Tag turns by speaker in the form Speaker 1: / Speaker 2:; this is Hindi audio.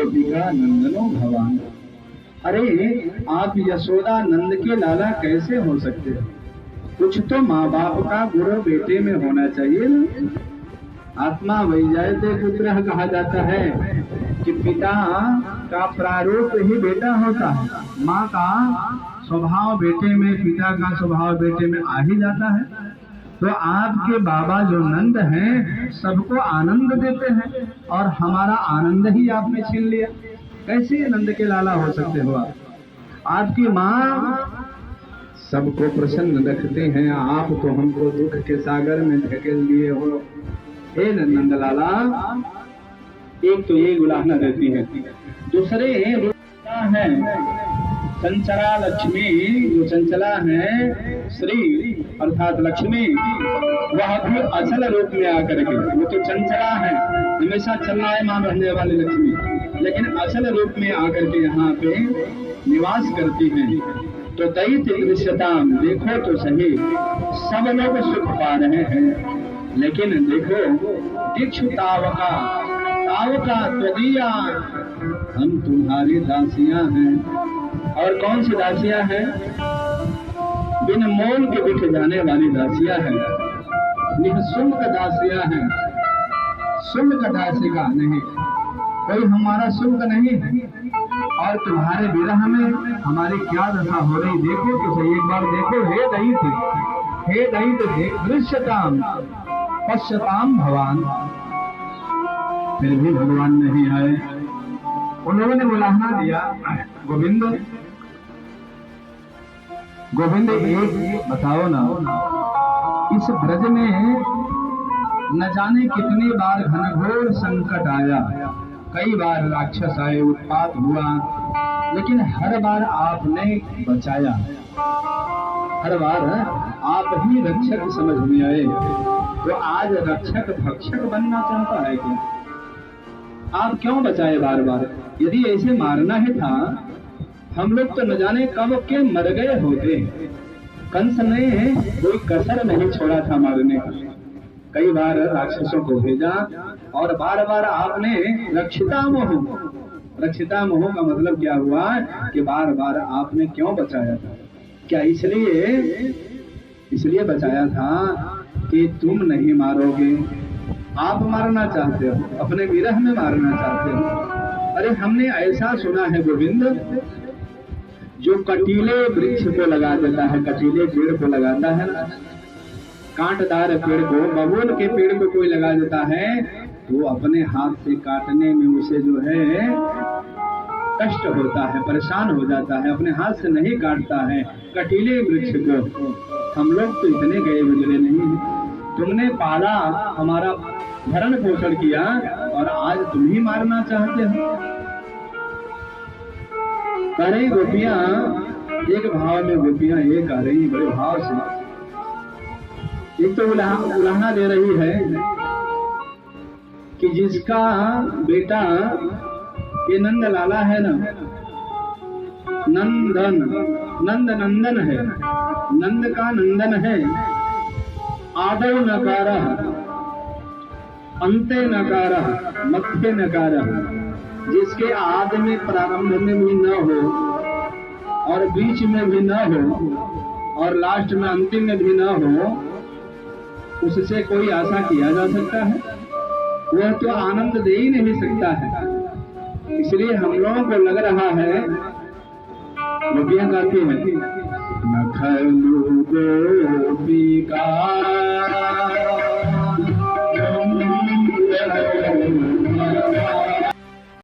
Speaker 1: गोपिका नंदनो भवान। अरे आप यशोदा नंद के लाला कैसे हो सकते हो? कुछ तो माँ बाप का गुण बेटे में होना चाहिए ना। आत्मा वैजायते पुत्र कहा जाता है कि पिता का प्रारूप ही बेटा होता है। माँ का स्वभाव बेटे में, पिता का स्वभाव बेटे में आ ही जाता है। तो आपके बाबा जो नंद हैं सबको आनंद देते हैं और हमारा आनंद ही आपने छीन लिया। कैसे नंद के लाला हो सकते हो आप? आपकी माँ सबको प्रसन्न रखते हैं, आप तो हमको दुख के सागर में धकेल दिए हो। हे नंद लाला, एक तो ये गुलाहना देती है, दूसरे है चंचला लक्ष्मी। जो चंचला है श्री अर्थात लक्ष्मी, वह भी अचल रूप में आकर के, वो तो चंचला है, हमेशा चलनायमान रहने वाली लक्ष्मी, लेकिन अचल रूप में आकर के यहाँ पे निवास करती हैं। तो दैत्य दृश्यताम, देखो तो सही, सब लोग सुख पा रहे हैं, लेकिन देखो दीक्षु तावका तावका त्वदीया, हम तुम्हारी दासियां हैं। और कौन सी दासियां हैं? बिन मोल के बिठ जाने वाली दासियां हैं, निःशुल्क दासियां हैं। शुल्क दासिका नहीं, कोई हमारा शुल्क नहीं है। और तुम्हारे विरह में हमारी क्या दशा हो रही, देखो तो सही, एक बार देखो। हे दैत्य दृश्यताम पश्यताम भगवान। फिर भी भगवान नहीं आए। उन्होंने बुलाना दिया, गोविंद गोविंद एक बताओ ना, इस ब्रज में न जाने कितनी बार घनघोर संकट आया, कई बार राक्षस आए, उत्पात हुआ, लेकिन हर बार आपने बचाया। हर बार आप ही रक्षक समझ में आए। तो आज रक्षक भक्षक बनना चाहता है क्या? आप क्यों बचाए बार बार? यदि ऐसे मारना ही था, हम लोग तो न जाने कब के मर गए होते। कंस ने कोई कसर नहीं छोड़ा था मारने का। कई बार राक्षसों को भेजा और बार बार आपने रक्षिता मोह का मतलब क्या हुआ कि बार बार आपने क्यों बचाया था? क्या इसलिए बचाया था कि तुम नहीं मारोगे, आप मारना चाहते हो, अपने विरह में मारना चाहते हो। अरे हमने ऐसा सुना है गोविंद, जो कटीले वृक्ष को लगा देता है, कटीले पेड़ को लगाता है ना, कांटदार पेड़ को, बबूल के पेड़ को कोई लगा देता है, तो अपने हाथ से काटने में उसे जो है कष्ट होता है, परेशान हो जाता है, अपने हाथ से नहीं काटता है कटीले वृक्ष को। हम लोग तो इतने गए गुजरे नहीं हैं। तुमने पाला, हमारा भरण पोषण किया, और आज तुम ही मारना चाहते हो। कह रही गोपियां, एक भाव में गोपियां एक आ रही बड़े भाव से। एक तो उलाहना दे रही है कि जिसका बेटा ये नंद लाला है ना, नंदन है, नंद का नंदन है। आदौ नकारः, अंते नकारः, मध्य नकारः, जिसके आदि में प्रारंभ में भी न हो और बीच में भी न हो और लास्ट में अंतिम में भी न हो, उससे कोई आशा किया जा सकता है? वह तो आनंद दे ही नहीं सकता है। इसलिए हम लोगों को लग रहा है, गोपियां गाती हैं, न खलु गोपिका